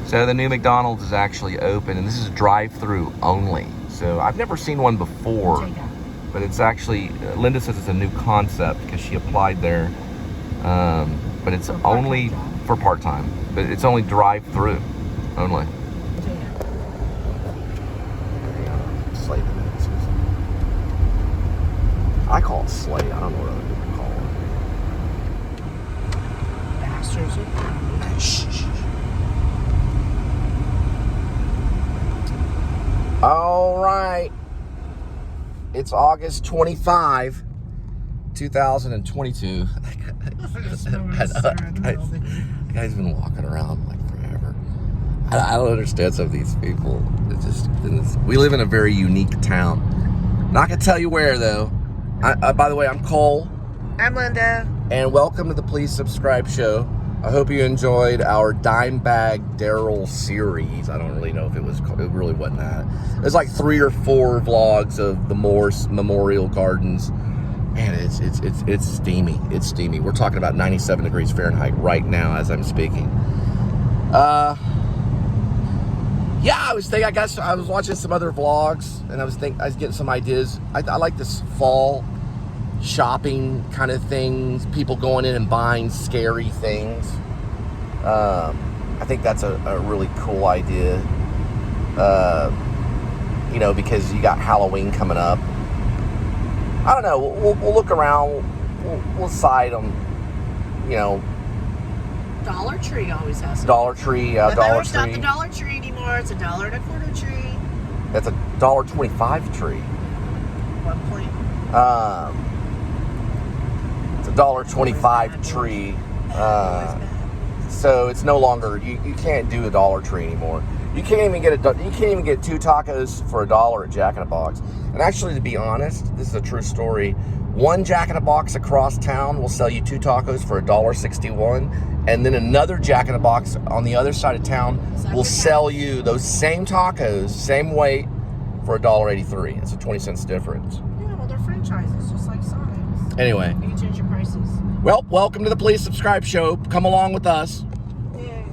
So the new McDonald's is actually open, and this is drive-through only. So I've never seen one before, but it's actually, Linda says it's a new concept because she applied there. But it's only for part-time, but it's only drive-through only. Slate. I call it Slate. I don't know what other people call it. Bastards. Shh. All right. It's August 25, 2022. The guy's been walking around like forever. I don't understand some of these people. We live in a very unique town. Not gonna tell you where though. By the way, I'm Cole. I'm Linda. And welcome to the Please Subscribe show. I hope you enjoyed our Dime Bag Daryl series. I don't really know if it really wasn't that. It was like 3 or 4 vlogs of the Morse Memorial Gardens. Man, it's steamy. It's steamy. We're talking about 97 degrees Fahrenheit right now as I'm speaking. Yeah, I was watching some other vlogs, and I was getting some ideas. I like this fall shopping kind of things, people going in and buying scary things. I think that's a really cool idea, because you got Halloween coming up. I don't know, we'll look around, we'll decide on, Dollar Tree always has some. Dollar Tree, yeah, Dollar Tree. It's not the Dollar Tree anymore, it's $1.25 tree. That's a $1.25 tree. What point? It's a $1.25 tree. So it's no longer, you can't do a Dollar Tree anymore. You can't even get 2 tacos for $1 at Jack in the Box. And actually, to be honest, this is a true story. One Jack in the Box across town will sell you 2 tacos for $1.61, and then another Jack in the Box on the other side of town will sell you those same tacos, same weight, for $1.83. It's a 20 cents difference. Yeah, well, they're franchises, just like Sonics. Anyway. You can change your prices. Well, welcome to the Please Subscribe show. Come along with us. Yeah.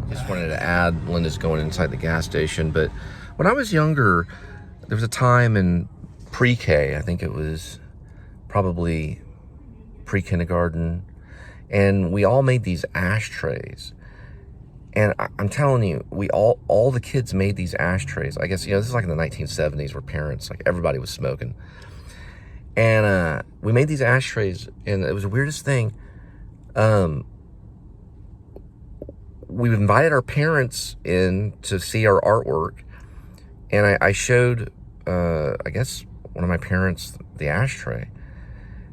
Just wanted to add, Linda's going inside the gas station, but when I was younger, there was a time in pre-K, I think it was probably pre-kindergarten, and we all made these ashtrays. And I'm telling you, all the kids made these ashtrays. I guess, this is like in the 1970s where parents, like everybody was smoking. And we made these ashtrays, and it was the weirdest thing. We invited our parents in to see our artwork, and I showed, I guess, one of my parents the ashtray.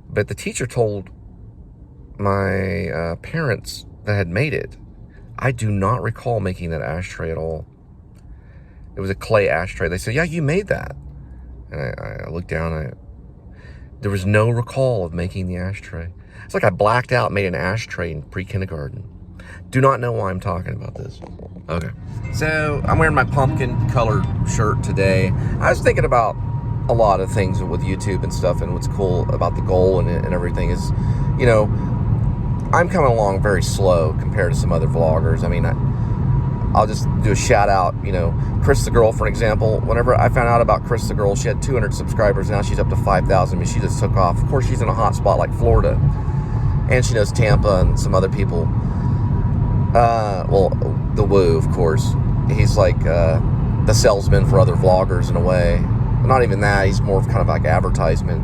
But the teacher told my parents that had made it. I do not recall making that ashtray at all. It was a clay ashtray. They said, yeah, you made that. And I looked down, there was no recall of making the ashtray. It's like I blacked out and made an ashtray in pre-kindergarten. Do not know why I'm talking about this. Okay. So I'm wearing my pumpkin colored shirt today. I was thinking about a lot of things with YouTube and stuff, and what's cool about the goal and everything is, I'm coming along very slow compared to some other vloggers. I mean, I'll just do a shout out, Chris the Girl, for example. Whenever I found out about Chris the Girl, she had 200 subscribers. Now she's up to 5,000. I mean, she just took off. Of course, she's in a hot spot like Florida. And she knows Tampa and some other people. Well, the Woo, of course. He's like the salesman for other vloggers in a way. But not even that. He's more of kind of like advertisement.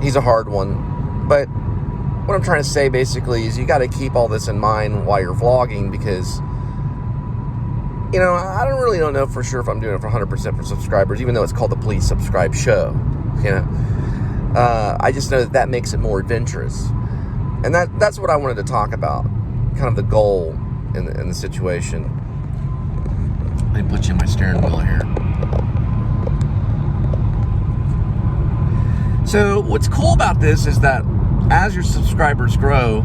He's a hard one. But what I'm trying to say basically is you got to keep all this in mind while you're vlogging, because I don't know for sure if I'm doing it for 100% for subscribers, even though it's called the Please Subscribe show. I just know that makes it more adventurous, and that's what I wanted to talk about, kind of the goal in the situation. Let me put you in my steering wheel here. So what's cool about this is that as your subscribers grow,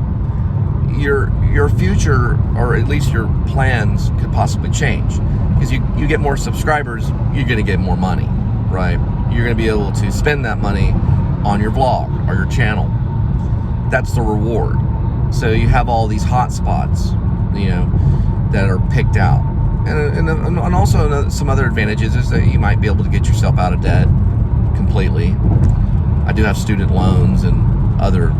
your future, or at least your plans, could possibly change. Because you get more subscribers, you're going to get more money, right? You're going to be able to spend that money on your vlog or your channel. That's the reward. So you have all these hot spots, that are picked out. and also some other advantages is that you might be able to get yourself out of debt completely. I do have student loans and other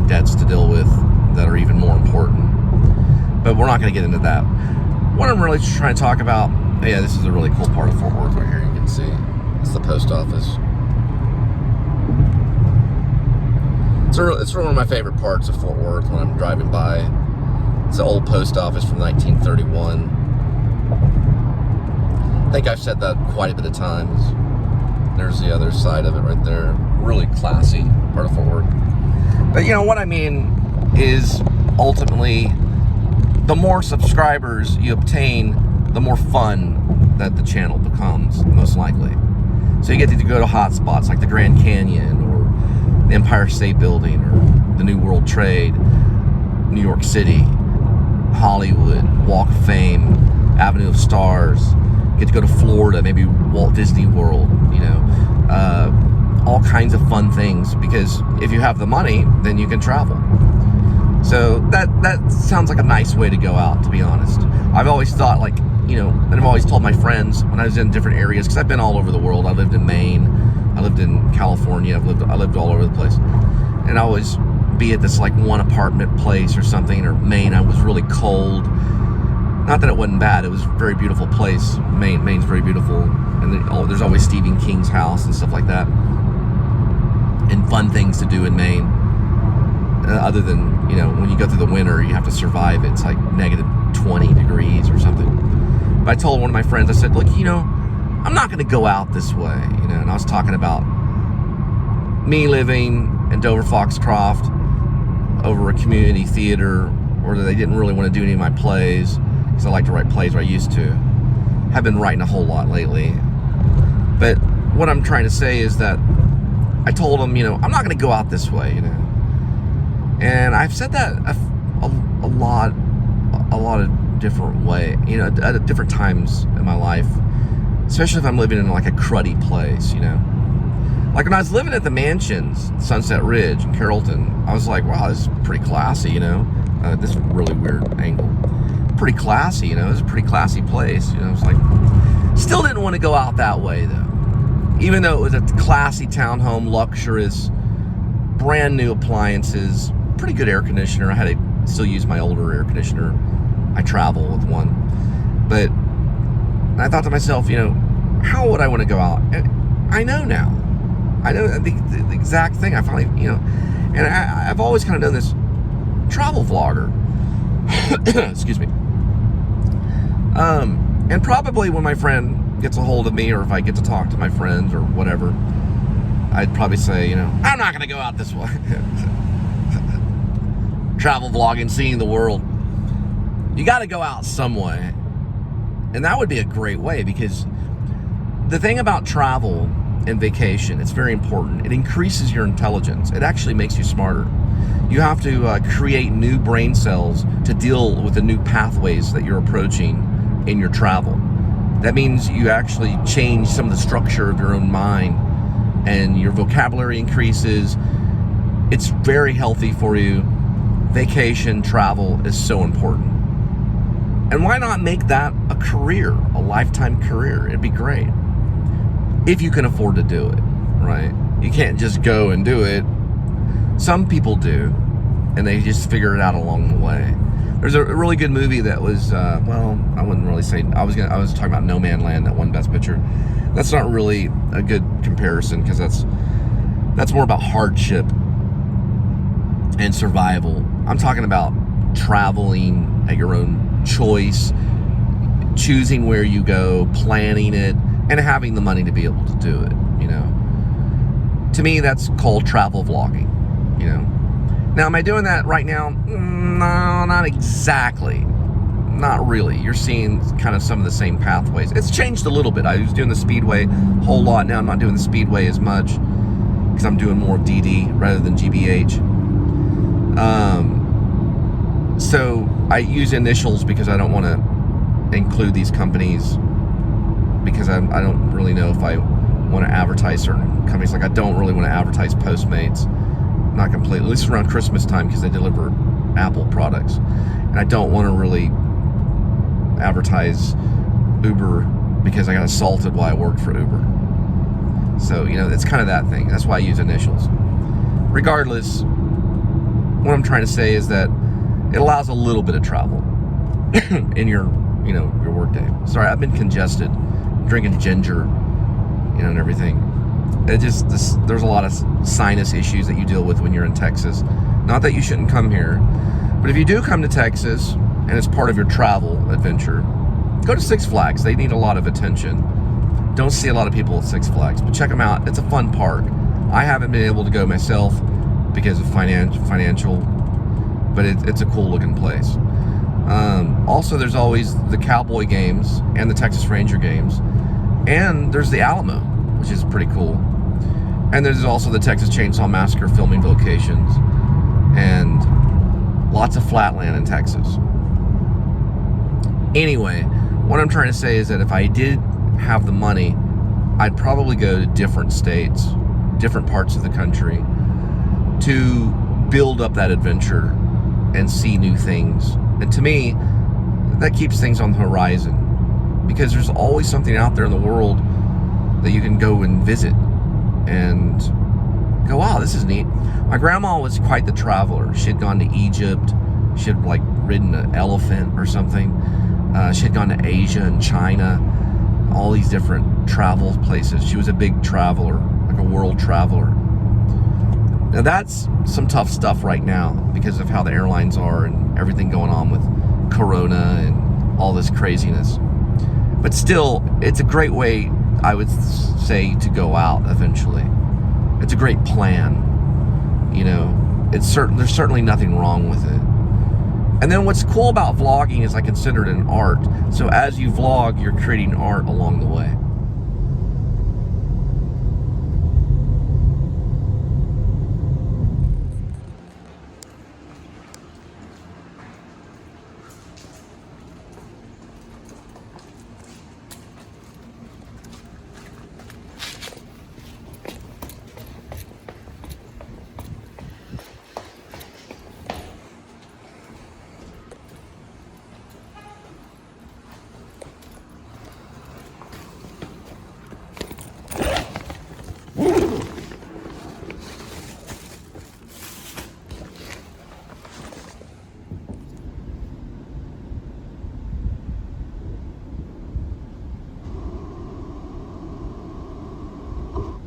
debts to deal with that are even more important, but we're not going to get into that. What I'm really trying to talk about, yeah, this is a really cool part of Fort Worth right here. You can see it's the post office. It's one of my favorite parts of Fort Worth when I'm driving by. It's the old post office from 1931. I think I've said that quite a bit of times. There's the other side of it right there. Really classy part of Fort Worth. But you know what I mean is ultimately the more subscribers you obtain, the more fun that the channel becomes, most likely. So you get to go to hot spots like the Grand Canyon or the Empire State Building or the New World Trade, New York City, Hollywood, Walk of Fame, Avenue of Stars. Get to go to Florida, maybe Walt Disney World, you know, all kinds of fun things, because if you have the money, then you can travel. So that sounds like a nice way to go out, to be honest. I've always thought, like, you know, and I've always told my friends when I was in different areas, because I've been all over the world. I lived in Maine, I lived in California, I lived all over the place. And I always be at this like one apartment place or something, or Maine, I was really cold. Not that it wasn't bad, it was a very beautiful place. Maine's very beautiful. And there's always Stephen King's house and stuff like that. And fun things to do in Maine. Other than, you know, when you go through the winter, you have to survive. It's like negative 20 degrees or something. But I told one of my friends, I said, look, you know, I'm not going to go out this way, you know. And I was talking about me living in Dover Foxcroft over a community theater, where they didn't really want to do any of my plays, because I like to write plays, or I used to. Have been writing a whole lot lately. But what I'm trying to say is that I told them, you know, I'm not going to go out this way, you know. And I've said that a lot of different way, you know, at different times in my life, especially if I'm living in like a cruddy place, you know. Like when I was living at the mansions, Sunset Ridge in Carrollton, I was like, wow, this is pretty classy, you know. This is a really weird angle. Pretty classy, you know. It was a pretty classy place, you know. It's like, still didn't want to go out that way though. Even though it was a classy townhome, luxurious, brand new appliances, pretty good air conditioner. I had to still use my older air conditioner. I travel with one. But I thought to myself, you know, how would I want to go out? And I know now. I know the exact thing. I finally, you know, and I've always kind of done this travel vlogger. Excuse me. And probably when my friend gets a hold of me, or if I get to talk to my friends or whatever, I'd probably say, you know, I'm not going to go out this way. Travel vlogging, seeing the world. You got to go out some way. And that would be a great way, because the thing about travel and vacation, it's very important. It increases your intelligence. It actually makes you smarter. You have to create new brain cells to deal with the new pathways that you're approaching in your travel. That means you actually change some of the structure of your own mind, and your vocabulary increases. It's very healthy for you. Vacation, travel is so important. And why not make that a career, a lifetime career? It'd be great. If you can afford to do it, right? You can't just go and do it. Some people do, and they just figure it out along the way. There's a really good movie that was, well, I wouldn't really say, I was talking about No Man Land, that won Best Picture. That's not really a good comparison, because that's more about hardship and survival. I'm talking about traveling at your own choice, choosing where you go, planning it, and having the money to be able to do it, you know. To me, that's called travel vlogging, you know. Now, am I doing that right now? No, not exactly. Not really. You're seeing kind of some of the same pathways. It's changed a little bit. I was doing the Speedway a whole lot. Now I'm not doing the Speedway as much, because I'm doing more DD rather than GBH. So I use initials because I don't want to include these companies, because I don't really know if I want to advertise certain companies. Like, I don't really want to advertise Postmates, not completely, at least around Christmas time, because they deliver Apple products. And I don't want to really advertise Uber because I got assaulted while I worked for Uber. So, you know, it's kind of that thing. That's why I use initials. Regardless, what I'm trying to say is that it allows a little bit of travel in your, you know, your work day. Sorry, I've been congested, drinking ginger, you know, and everything. It just, there's a lot of sinus issues that you deal with when you're in Texas. Not that you shouldn't come here, but if you do come to Texas and it's part of your travel adventure, go to Six Flags. They need a lot of attention. Don't see a lot of people at Six Flags, but check them out. It's a fun park. I haven't been able to go myself because of financial, but it's a cool looking place. Also, there's always the Cowboy games and the Texas Ranger games, and there's the Alamo, which is pretty cool. And there's also the Texas Chainsaw Massacre filming locations, and lots of flatland in Texas. Anyway, what I'm trying to say is that if I did have the money, I'd probably go to different states, different parts of the country, to build up that adventure and see new things. And to me, that keeps things on the horizon, because there's always something out there in the world that you can go and visit and go, wow, this is neat. My grandma was quite the traveler. She had gone to Egypt. She had like ridden an elephant or something. She had gone to Asia and China, all these different travel places. She was a big traveler, like a world traveler. Now that's some tough stuff right now because of how the airlines are and everything going on with Corona and all this craziness. But still, it's a great way, I would say, to go out eventually. It's a great plan. You know, there's certainly nothing wrong with it. And then what's cool about vlogging is I consider it an art. So as you vlog, you're creating art along the way.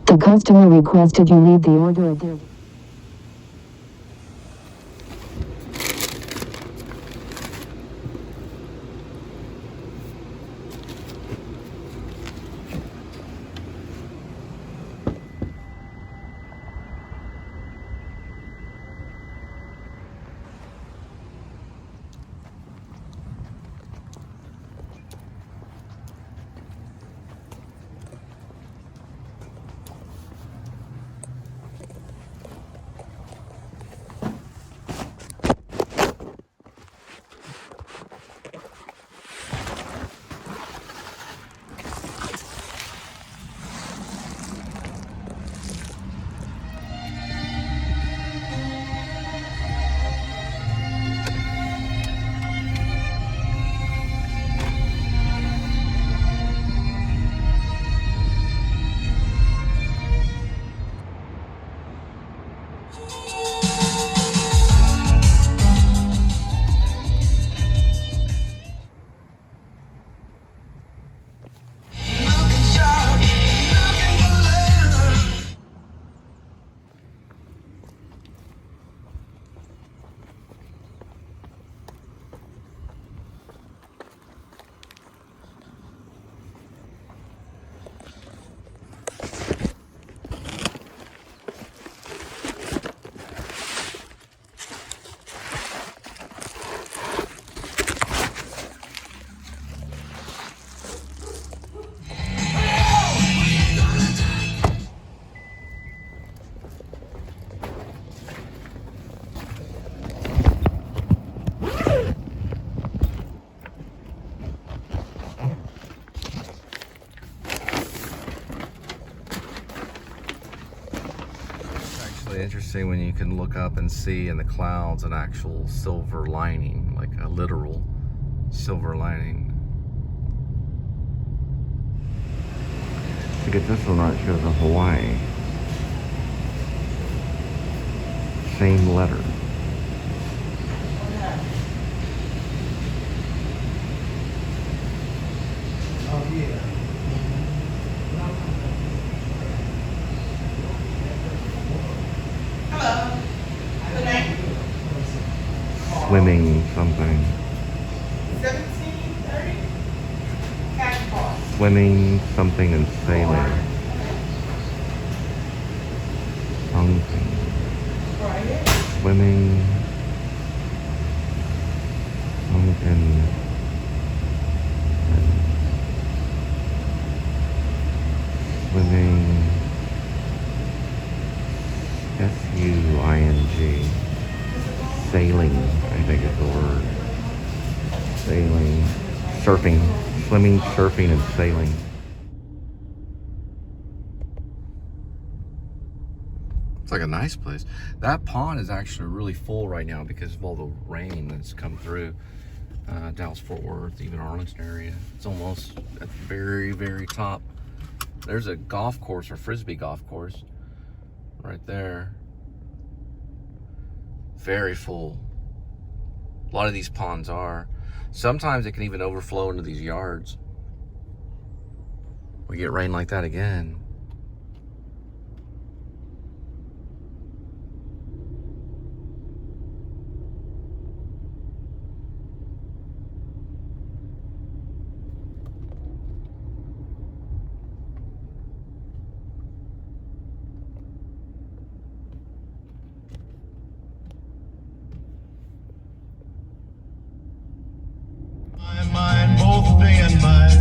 The customer requested you leave the order at their... Interesting when you can look up and see in the clouds an actual silver lining, like a literal silver lining. to get this one right, it shows a Hawaii. Same letter. Swimming something. 1730. Swimming something and sailing. Something. Swimming. Something. Swimming. S-U-I-N-G. Sailing, I think is the word. Sailing. Surfing. Swimming, surfing, and sailing. It's like a nice place. That pond is actually really full right now because of all the rain that's come through. Dallas, Fort Worth, even Arlington area. It's almost at the very, very top. There's a golf course or frisbee golf course right there. Very full. A lot of these ponds are. Sometimes it can even overflow into these yards. We get rain like that again. Both day and night.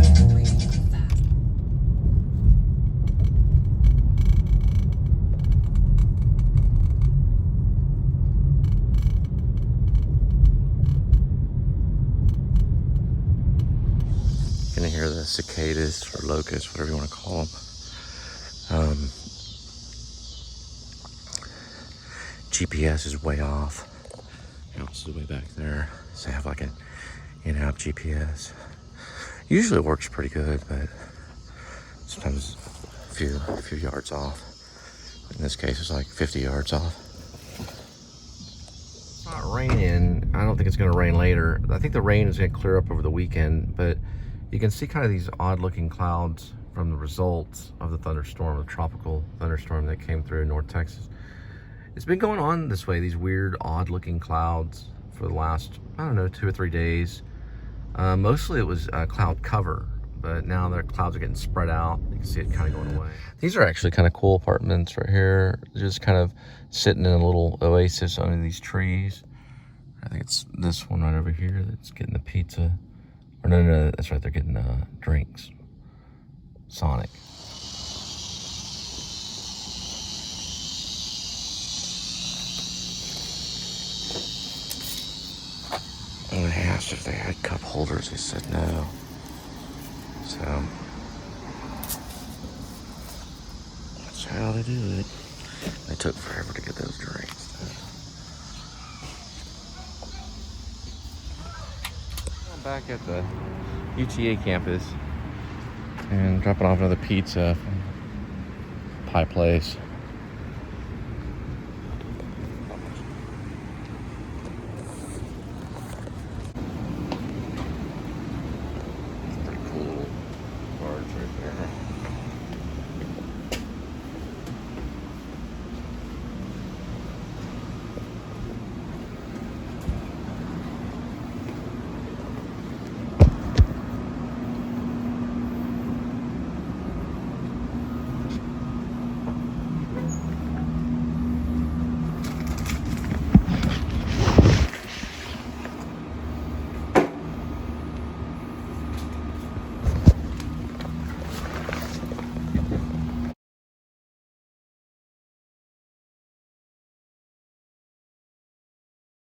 You can hear the cicadas or locusts, whatever you want to call them. GPS is way off. House is way back there. So I have like an in-app GPS. Usually it works pretty good, but sometimes a few yards off. In this case, it's like 50 yards off. It's not raining. I don't think it's going to rain later. I think the rain is going to clear up over the weekend, but you can see kind of these odd-looking clouds from the results of the thunderstorm, the tropical thunderstorm that came through North Texas. It's been going on this way, these weird, odd-looking clouds for the last, I don't know, 2 or 3 days. Mostly it was cloud cover, but now the clouds are getting spread out. You can see it kind of going away. These are actually kind of cool apartments right here. They're just kind of sitting in a little oasis under these trees. I think it's this one right over here that's getting the pizza. Or no, that's right, they're getting drinks. Sonic. When I asked if they had cup holders, they said no. So that's how they do it. They took forever to get those drinks. I'm back at the UTA campus and dropping off another pizza from Pie Place.